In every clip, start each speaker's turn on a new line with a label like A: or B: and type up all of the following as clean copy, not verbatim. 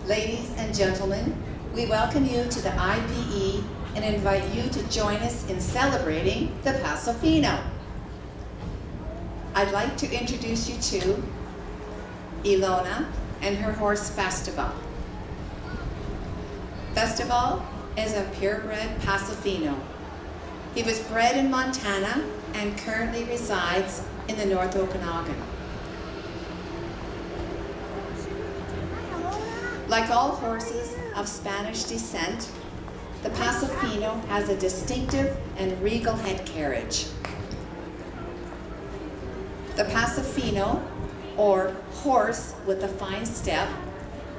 A: Ladies and gentlemen, we welcome you to the IPE and invite you to join us in celebrating the Paso Fino. I'd like to introduce you to Ilona and her horse Festiva. Festiva is a purebred Paso Fino. He was bred in Montana and currently resides in the North Okanagan. Like all horses of Spanish descent, the Paso Fino has a distinctive and regal head carriage. The Paso Fino, or horse with a fine step,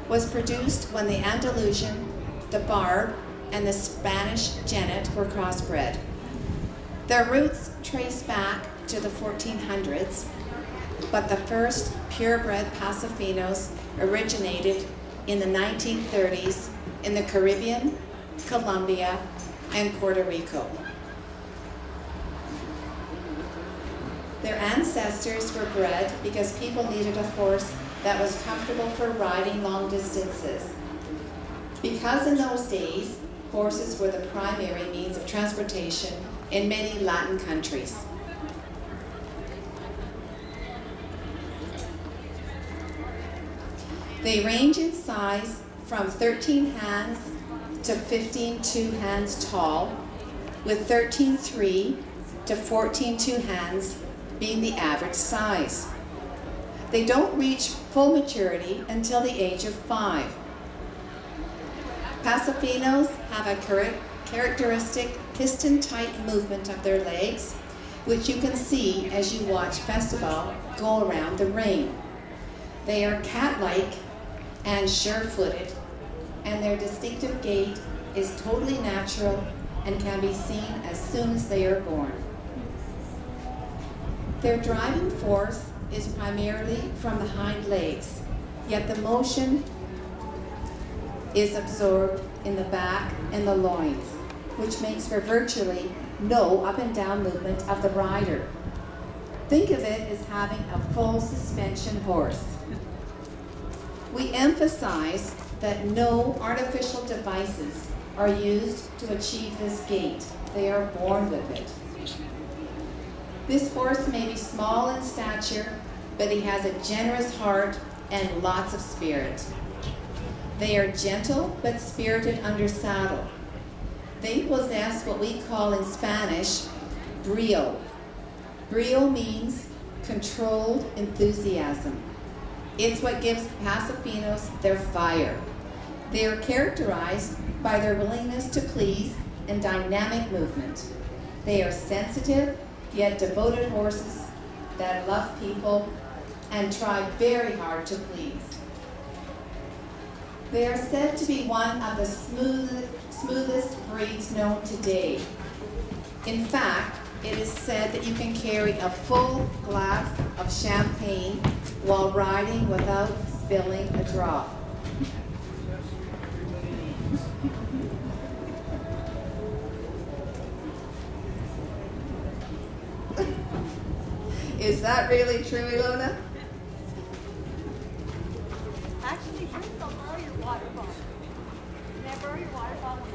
A: was produced when the Andalusian, the Barb, and the Spanish Genet were crossbred. Their roots trace back to the 1400s, but the first purebred Paso Finos originated in the 1930s in the Caribbean, Colombia, and Puerto Rico. Their ancestors were bred because people needed a horse that was comfortable for riding long distances. Because in those days, horses were the primary means of transportation in many Latin countries. They range in size from 13 hands to 15 2 hands tall, with 13 3 to 14 2 hands being the average size. They don't reach full maturity until the age of 5. Paso Finos have a characteristic piston-tight movement of their legs, which you can see as you watch Festiva go around the ring. They are cat-like and sure-footed, and their distinctive gait is totally natural and can be seen as soon as they are born. Their driving force is primarily from the hind legs, yet the motion is absorbed in the back and the loins, which makes for virtually no up and down movement of the rider. Think of it as having a full suspension horse. We emphasize that no artificial devices are used to achieve this gait. They are born with it. This horse may be small in stature, but he has a generous heart and lots of spirit. They are gentle but spirited under saddle. They possess what we call in Spanish brio. Brio means controlled enthusiasm. It's what gives Paso Finos their fire. They are characterized by their willingness to please and dynamic movement. They are sensitive yet devoted horses that love people and try very hard to please. They are said to be one of the smoothest breeds known today. In fact, it is said that you can carry a full glass of champagne while riding without spilling a drop. Is that really true, Ilona?
B: Actually, drink, they'll borrow your water bottle. Can I borrow your water bottle?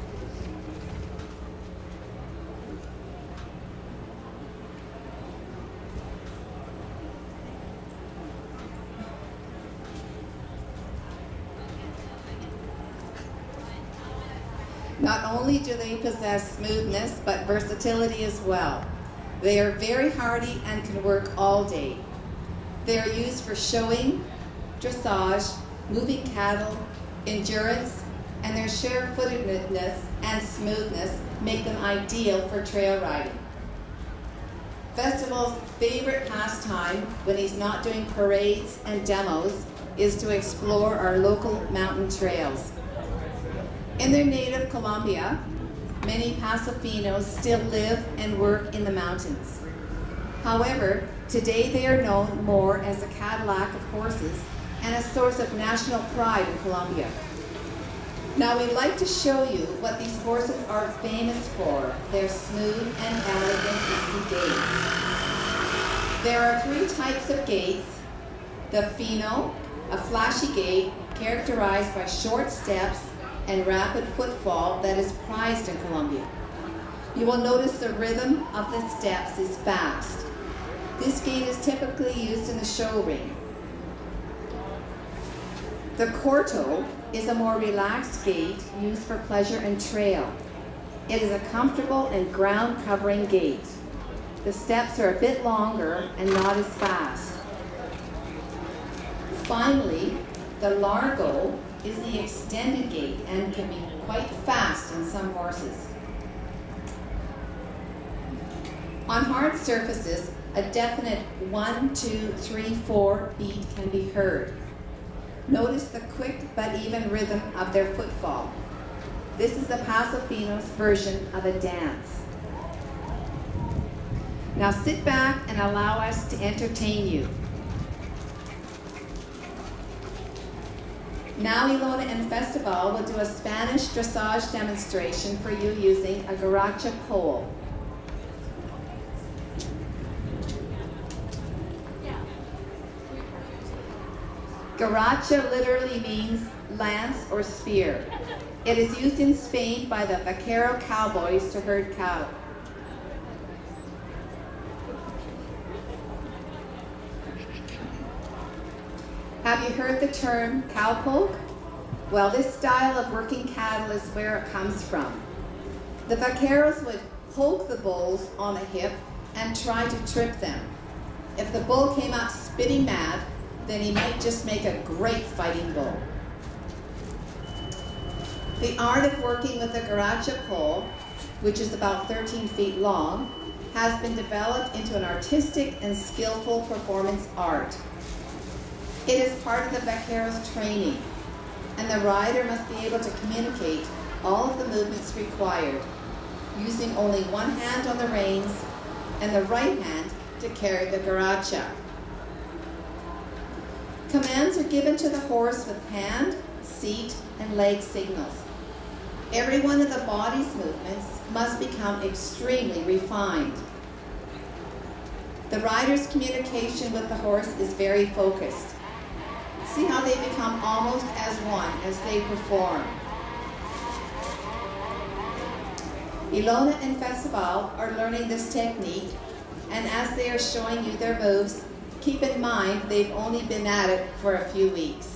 A: Not only do they possess smoothness, but versatility as well. They are very hardy and can work all day. They are used for showing, dressage, moving cattle, endurance, and their sure-footedness and smoothness make them ideal for trail riding. Festival's favorite pastime when he's not doing parades and demos is to explore our local mountain trails. In their native Colombia, many Paso Finos still live and work in the mountains. However, today they are known more as the Cadillac of horses and a source of national pride in Colombia. Now we'd like to show you what these horses are famous for, their smooth and elegant easy gaits. There are 3 types of gaits: the Fino, a flashy gait characterized by short steps and rapid footfall that is prized in Colombia. You will notice the rhythm of the steps is fast. This gait is typically used in the show ring. The corto is a more relaxed gait used for pleasure and trail. It is a comfortable and ground-covering gait. The steps are a bit longer and not as fast. Finally, the largo is the extended gait and can be quite fast in some horses. On hard surfaces, a definite 1, 2, 3, 4 beat can be heard. Notice the quick but even rhythm of their footfall. This is the Paso Fino's version of a dance. Now sit back and allow us to entertain you. Now Ilona and Festiva will do a Spanish dressage demonstration for you using a garrocha pole. Garrocha literally means lance or spear. It is used in Spain by the vaquero cowboys to herd cattle. Have you heard the term cowpoke? Well, this style of working cattle is where it comes from. The vaqueros would poke the bulls on the hip and try to trip them. If the bull came out spitting mad, then he might just make a great fighting bull. The art of working with the garrocha pole, which is about 13 feet long, has been developed into an artistic and skillful performance art. It is part of the vaquero's training, and the rider must be able to communicate all of the movements required, using only one hand on the reins and the right hand to carry the garrocha. Commands are given to the horse with hand, seat, and leg signals. Every one of the body's movements must become extremely refined. The rider's communication with the horse is very focused. See how they become almost as one as they perform. Ilona and Festiva are learning this technique, and as they are showing you their moves, keep in mind they've only been at it for a few weeks.